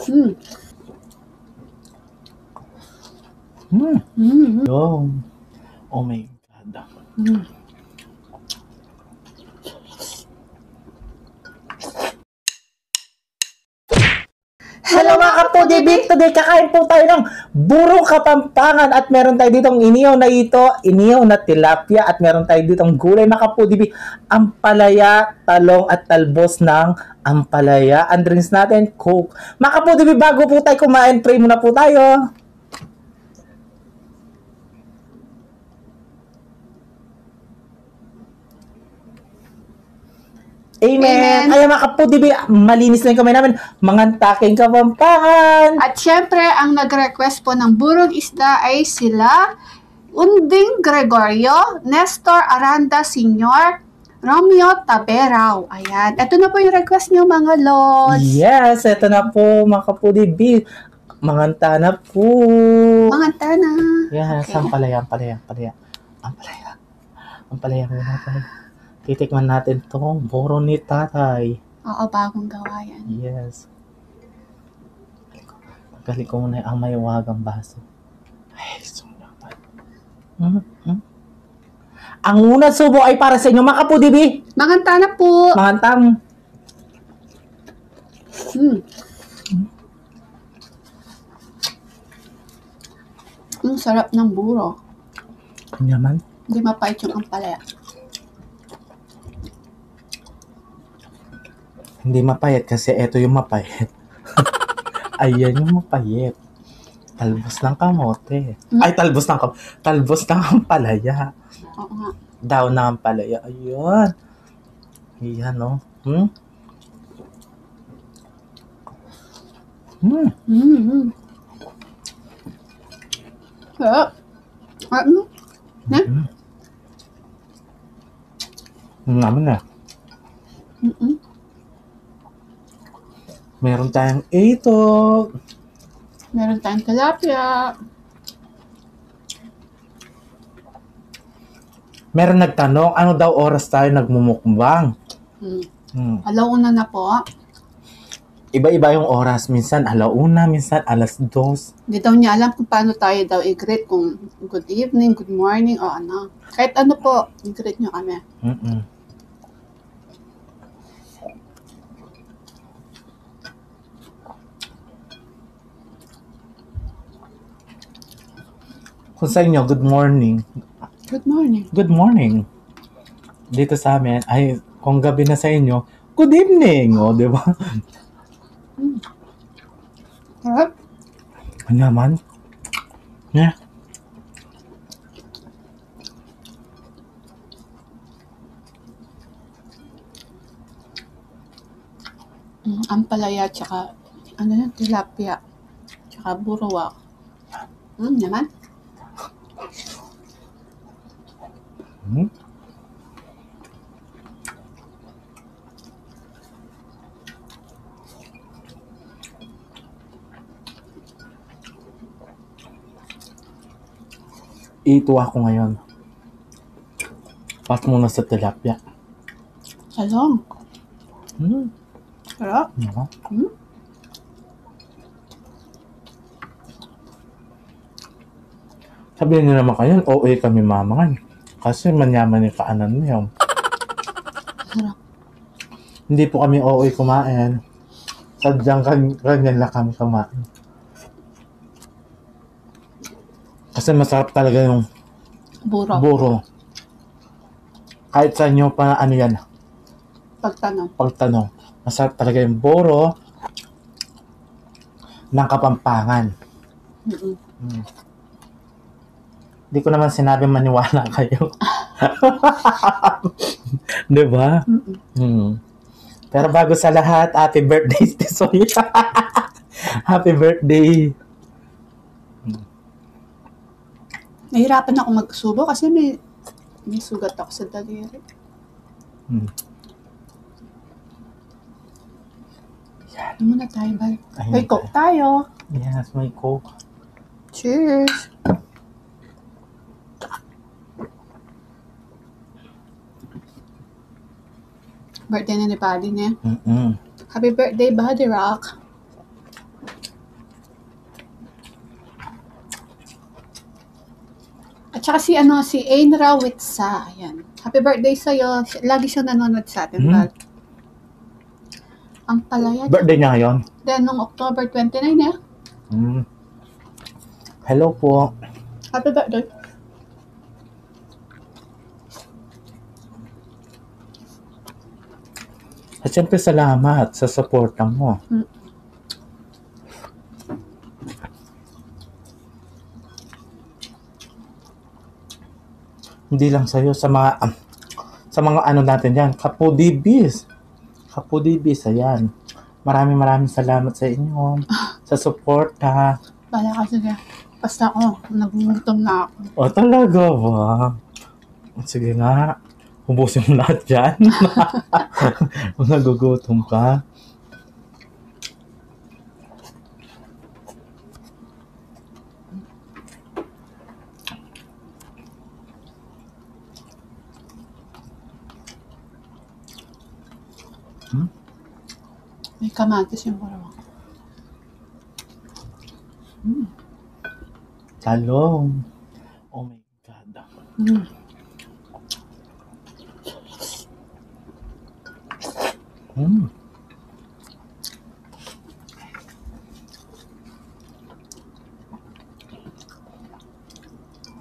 Mm. Oh my God. Hello mga kapudibik! Today kakain po tayo ng burong Kapampangan at meron tayo ditong inihaw na tilapia at meron tayo ditong gulay mga kapudibik, ampalaya, talong at talbos ng ampalaya. Ang drinks natin, Coke. Mga kapudibik, bago po tayo kumain, pray muna po tayo. Amen. Ayan mga kapudibik, malinis na yung kamay namin. Mga taking Kapampangan. At syempre, ang nag-request po ng burong isda ay sila Unding Gregorio, Nestor Aranda Sr., Romeo Taberao. Ayan. Ito na po yung request niyo mga lods. Yes, ito na po mga kapudibik. Manganta na po. Manganta na. Yes, Okay. ampalaya. Titikman natin tong buro ni tatay. Oo, bagong gawa yan. Yes. Galing ko muna ang mayawagang baso. Ay, sumunod. Ang unang subo ay para sa inyo, mga kapudibik. Manganta na po. Mangantang. Ang sarap ng buro. Ano naman? Hindi mapait yung ampalaya. Hindi mapayat kasi ito yung mapayat. Ayan yung mapayat. Talbos ng kamote. Ay, talbos ng ampalaya. Oo nga. Daw ng ampalaya. Ayun. Ayan, no? Sarap. Ano? Na? Naman na. Meron tayong ito. Meron tayong tilapia. Meron nagtanong, ano daw oras tayo nagmumukbang? Alauna na po. Iba-iba yung oras. Minsan alauna, minsan 2:00. Hindi daw niya alam kung paano tayo daw i-greet. Kung good evening, good morning, o ano. Kahit ano po, i-greet niyo kami. Kung sa inyo, good morning. Good morning. Good morning. Dito sa amin, ay, kung gabi na sa inyo, good evening. O, di ba? Sarap. Ano naman? Yeah. Ampalaya, tsaka, ano yun, tilapia. Tsaka buruwak. Naman. Ito ako ngayon. Pas muna sa tilapia. Salong. Sarap. Sabihin nyo naman kayo, OA kami mamangan. Kasi manyaman yung kaanan mo yun. Sarap. Hindi po kami OA kumain. Sadyang ganyan lang kami kumain. Kasi masarap talaga yung buro. Kahit sa inyo pa ano yan. Pagtanong. Masarap talaga yung buro ng Kapampangan. Hindi ko naman sinabi maniwala kayo. Diba? Pero bago sa lahat, happy birthday, Tisoy. Happy birthday. Nahirapan ako magsubo kasi may sugat ako sa daliri. Ano muna tayo ba? May Coke tayo. Yes, may Coke. Cheers! Birthday na ni Buddy niya. Happy birthday, Buddy Rock. At saka si Ainra Witsa. Ayan. Happy birthday sa'yo. Lagi siyang nanonood sa atin, Bal. Ang palaya. Birthday niya ngayon? Then, nung October 29, eh. Hello po. Happy birthday. At syempre, salamat sa suporta mo. Hindi lang sa'yo, sa mga ano natin yan, Kapudibis, ayan. Maraming salamat sa inyo, sa suporta. Bala ka, sige. Basta ako, nagugutom na ako. O, talaga ba? Sige nga, hubusin mo lahat dyan. Nagugutom ka. May kamatis yung barawa. Talong. Oh my God.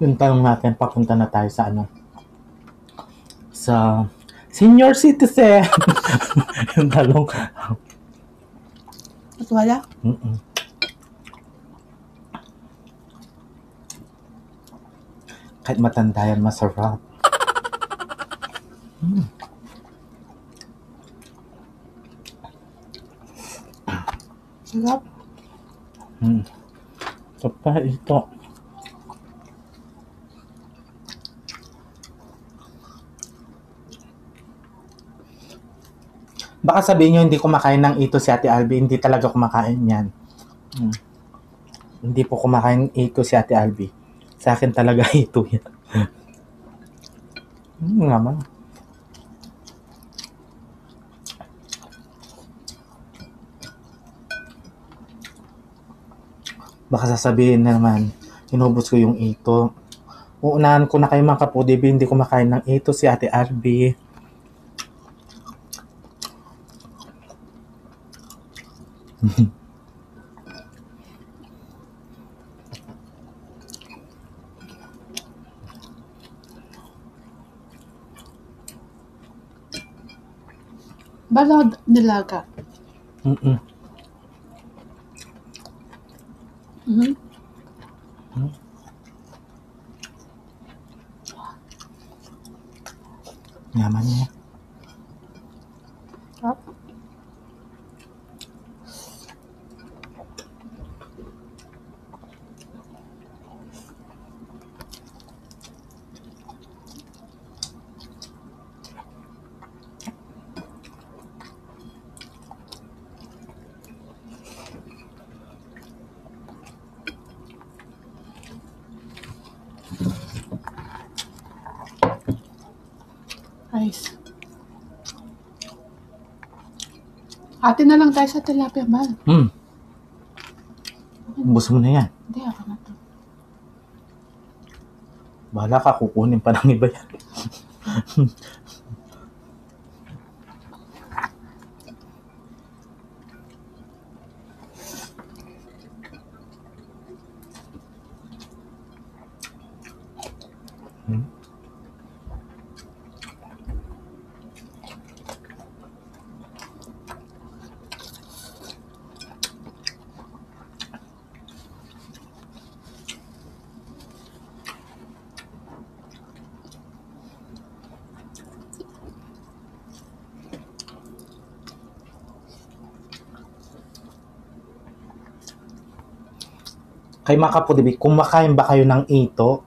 Yung tanong natin, papunta na tayo sa sa senior citizen. Yung talong. At wala? Kahit matanda yan, masarap. Sarap. So pa ito. Baka sabihin nyo, hindi kumakain ng ito si Ate Albi. Hindi talaga kumakain yan. Hindi po kumakain ito si Ate Albi. Sa akin talaga ito yan. Naman. Baka sasabihin na naman, inubos ko yung ito. Uunahan ko na kayo mga kapudibi, hindi kumakain ng ito si Ate Albi. Balod nilaga. Yaman niya. Nice. Ate na lang tayo sa tilapia, Bal. Ubus mo na yan. Hindi, ako na to. Bahala ka, kukunin pa ng iba yan. Kay mga kapudibi, kumakain ba kayo ng ito?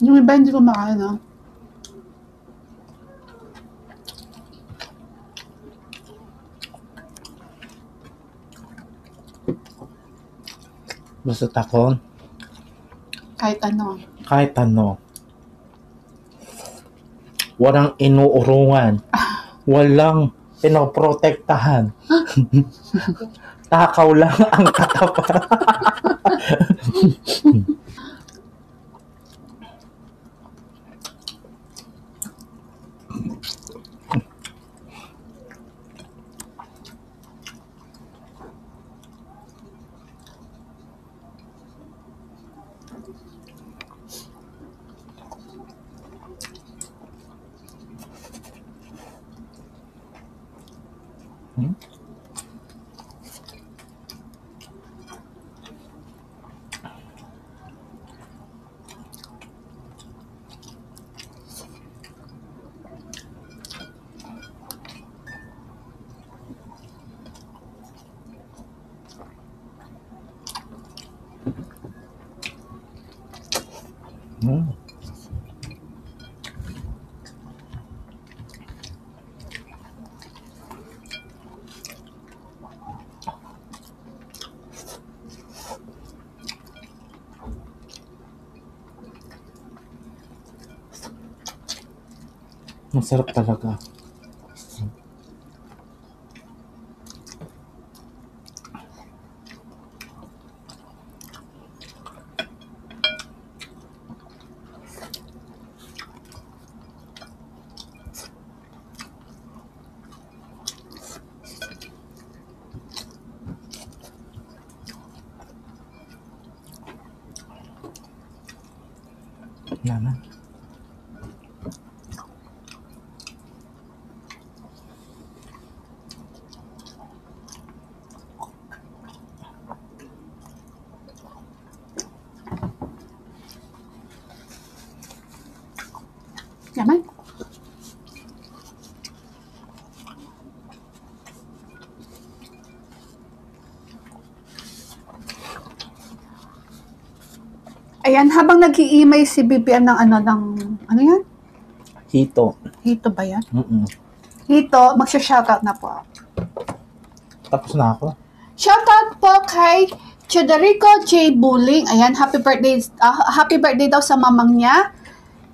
Yung iba hindi kumakain, no? Basta ako, Kahit ano. kahit ano, walang inuurungan. walang pinoprotektahan. Takaw lang ang katapat. Masarap talaga. Naman. Yaman. Ayan, habang nag-iimay si BBM ng ano yan? Hito. Hito ba yan? Mm-mm. Hito, magsha-shoutout na po. Tapos na ako. Shoutout po kay Chederico J. Buling. Ayan, happy birthday daw sa mamang niya.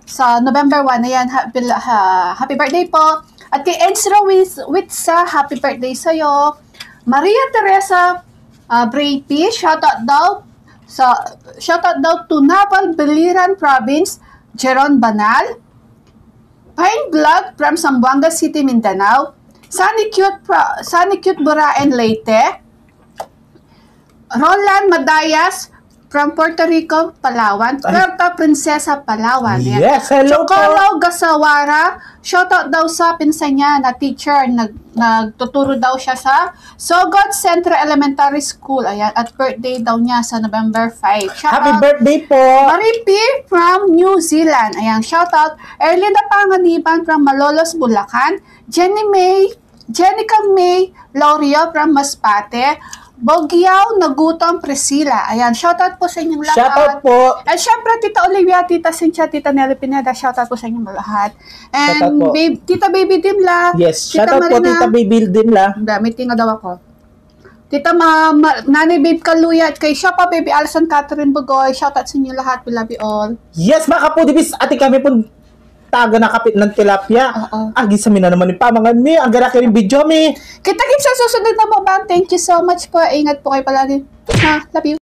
Sa November 1, ayan, happy birthday po. At kay Ensro Witsa, happy birthday sa'yo. Maria Teresa Braypi, shoutout daw to Naval Biliran Province, Jeron Banal. Pine Vlog from Zamboanga City, Mindanao. Sunny Cute Buraen, Leyte. Roland Madayas from Puerto Rico, Palawan. Puerto Princesa, Palawan. Ayan. Yes, hello po. Chocolo Gasawara, shoutout daw sa pinsan niya na teacher. Nagtuturo daw siya sa Sogod Central Elementary School. Ayan, at birthday daw niya sa November 5. Happy birthday po. Maripi from New Zealand. Ayan, shoutout. Erlinda Panganiban from Malolos, Bulacan. Jenica May Laurio from Masbate. Bogyaw Nagutom Priscilla. Ayan, shoutout po sa inyong lahat. Shoutout po. At syempre, Tita Olivia, Tita Cynthia, Tita Nelly Pineda, shoutout po sa inyong lahat. And Tita Baby Dimla. Yes, Tita shoutout po Tita Baby Dimla. May tinga daw ako. Tita Nanay Babe Kaluya at kay Shoppa Baby Alison Catherine Bugoy. Shoutout sa inyong lahat. We love you all. Yes, mga kapudibis, ati kami po taga na kapit ng tilapia. Agi sa mina naman ni pamangan mi. Ang gara kayo video mi. Kita-kits sa susunod na mukbang. Thank you so much po. Ingat po kayo palagi. Love you.